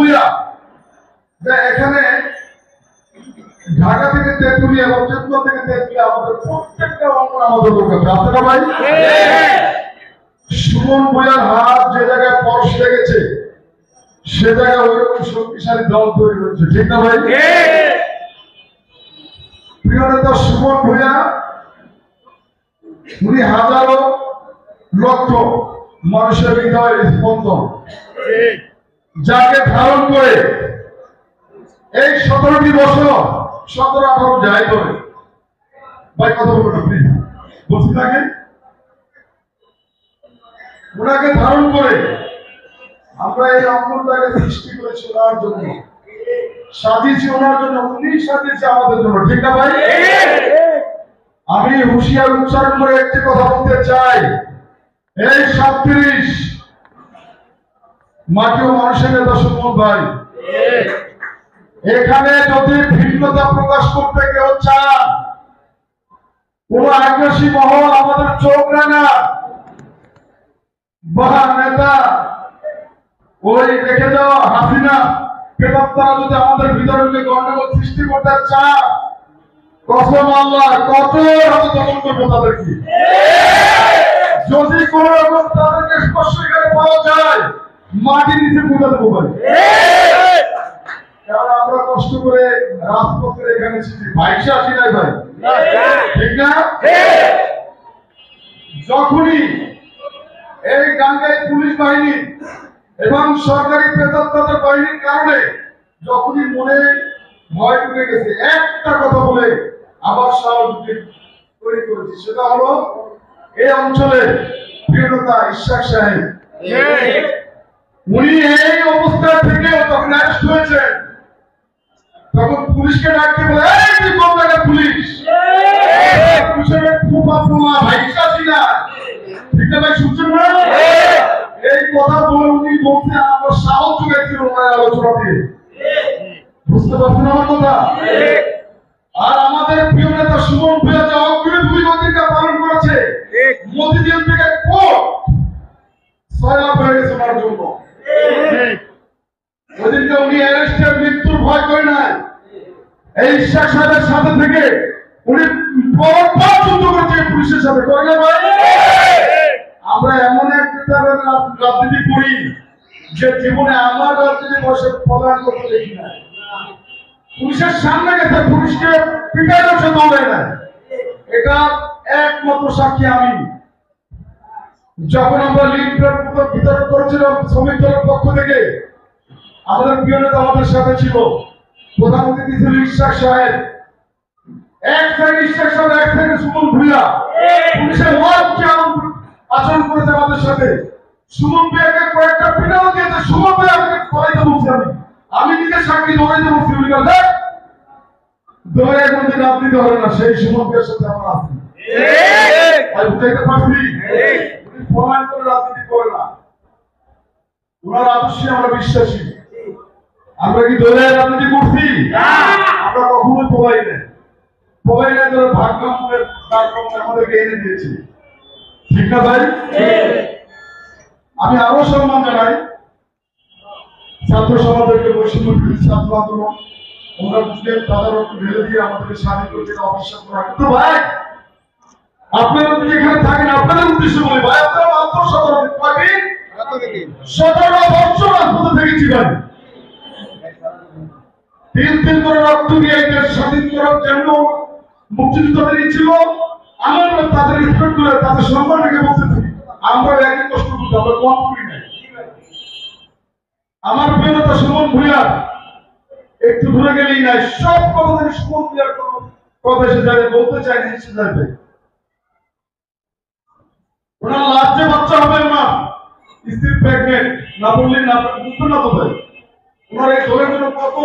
ভুইয়া যে এখানে ঢাকা থেকে তেঁতুলিয়া এবং তেঁতুলিয়া থেকে তেঁতুলিয়া আমাদের প্রত্যেকটা অঙ্গ আমাদের লোক আছে, আছে না ভাই? সুমন ভুইয়ার হাত যে জায়গায় স্পর্শ লেগেছে সে জায়গায় ওইরকম শক্তিশালী দল তৈরি হয়েছে, ঠিক না ভাই? প্রিয় নেতা সুমন ভুইয়া উনি হাজারো লক্ষ মানুষের হৃদয়ের স্পন্দন, যাকে ধারণ করে এই 17টি বছর 17-18 যাই ধরে ভাই কথা বলবেন না প্লিজ, বলছি থাকে ওনাকে ধারণ করে আমরা এই অঙ্গনটাকে সৃষ্টি করেছি ওনার জন্য, সাজিয়েছি ওনার জন্য, উনি সাজিয়েছে আমাদের জন্য, ঠিক না ভাই? আমি হুঁশিয়ার উচ্চারণ করে একটি কথা বলতে চাই, এই 37 মাটি ও মানুষের নেতা সুমন ভাই, এখানে যদি ভিন্নতা প্রকাশ করতে কেউ চান, কোন আগ্রাসী মহল আমাদের চোখ রাঙা বা নেতা ওই দেখে যাওয়া হাসিনা প্রেতাত্মারা যদি আমাদের ভিতরে গন্ডগোল সৃষ্টি করতে চান, কসম আল্লাহ কঠোর হাতে দমন করবো তাদেরকে। যদি কোন রকম তাদেরকে স্পর্শ করে পাওয়া যায় মাটির নিচে পুঁতে দেবো ভাই। কারণ আমরা কষ্ট করে রাজপথে এখানে এসেছি, ভাইসা আসি নাই ভাই, ঠিক না? যখনই এই গাঙ্গাই পুলিশ বাহিনী এবং সরকারি প্রেতাত্মাদের বাহিনীর কারণে যখনই মনে ভয় ঢুকে গেছে, একটা কথা বলে আবার সাহস তৈরি করেছি, সেটা হলো এই অঞ্চলের প্রিয়তা ইশাক সাহেব, উনি এই অবস্থা থেকে তখন অ্যারেস্ট হয়েছেন, তখন পুলিশকে ডাকতে বলে এই তুই কোন জায়গায় পুলিশ, পুলিশের ফুফা ফুমা ভাইসা ছিলা, ঠিক না ভাই? শুনছেন না? এই কথা বলে উনি বলতে আমার সাহস জুগেছিল ওনার আলোচনা দিয়ে, বুঝতে পারছেন আমার কথা? আর আমাদের প্রিয় নেতা সুমন ভুইয়া যে অগ্রণী ভূমিকা পালন করেছে, মোদী জেল থেকে কোর্ট সয়লাভ হয়ে গেছে ওনার জন্য। ওদিনকে উনি অ্যারেস্টের মৃত্যুর ভয় করে নাই, এই ইশাক সাহেবের সাথে থেকে উনি যুদ্ধ করছে পুলিশের সাথে, করে না ভাই? আমরা এমন এক রাজনীতি করি যে জীবনে আমার রাজনীতি বসে প্রদান করতে দেখি না, পুলিশের সামনে গেছে পুলিশকে পিটানো সে দৌড়ায় না, এটা একমাত্র সাক্ষী আমি। যখন আমরা লিগ বিতরণ করেছিলাম শ্রমিক দলের পক্ষ থেকে, আমাদের প্রিয় নেতা আমাদের সাথে ছিল, প্রধান অতিথি ছিল ইশাক সাহেব, এক সাইডে ইশাক সাহেব, এক সাইডে সুমন ভুইয়া, পুলিশের আচরণ করেছে আমাদের সাথে। সুমন ভুইয়াকে কয়েকটা পিটানো দিয়েছে, সুমন ভুইয়া আমাকে করাইতে বলছি, আমি নিজে সাক্ষী দৌড়াইতে বলছি, উনি বললেন দৌড়ে কোনদিন রাজনীতি হবে না, সেই সুমন ভুইয়ার সাথে আমরা আছি, বুঝাইতে পারছি? উনি প্রমাণ করে রাজনীতি করে না, ওনার আদর্শে আমরা বিশ্বাসী। আমরা কি দৌড়ে রাজনীতি করছি? আমরা কখনো প্রবাই নেই, প্রবাই নেই ধরে ভাগ্য আমাদেরকে এনে দিয়েছি, ঠিক না ভাই? আমি আরো সম্মান জানাই ছাত্র সমাজকে, বৈষম্য বিরোধী ছাত্র আন্দোলন, ওনারা বুঝলেন তাদের ঢেলে দিয়ে আমাদেরকে স্বাধীন করতে অবশ্যই করা। কিন্তু ভাই আপনারা যদি এখানে থাকেন, আপনাদের উদ্দেশ্য বলি ভাই, আপনারা মাত্র 17 বছর রাজপথে থেকেছি ভাই, 3 করে রক্ত দিয়ে দেশ স্বাধীন করার জন্য মুক্তিযোদ্ধাদের ছিল। আমরা তাদের রেসপেক্ট করে তাদের সম্মান রেখে বলতেছি আমরা একই কষ্ট করতে, আমরা কম করি নাই। আমার প্রিয় নেতা সুমন ভুইয়া একটু দূরে গেলেই নাই, সব কথা থেকে সুমন ভুইয়ার কথা এসে যাবে, বলতে চাই না এসে যাবে। ওনার লাস্টে বাচ্চা হবে, ওনার স্ত্রী প্রেগনেন্ট, না বললেন না বুঝতে না তো ভাই, ওনার এই দলের জন্য কত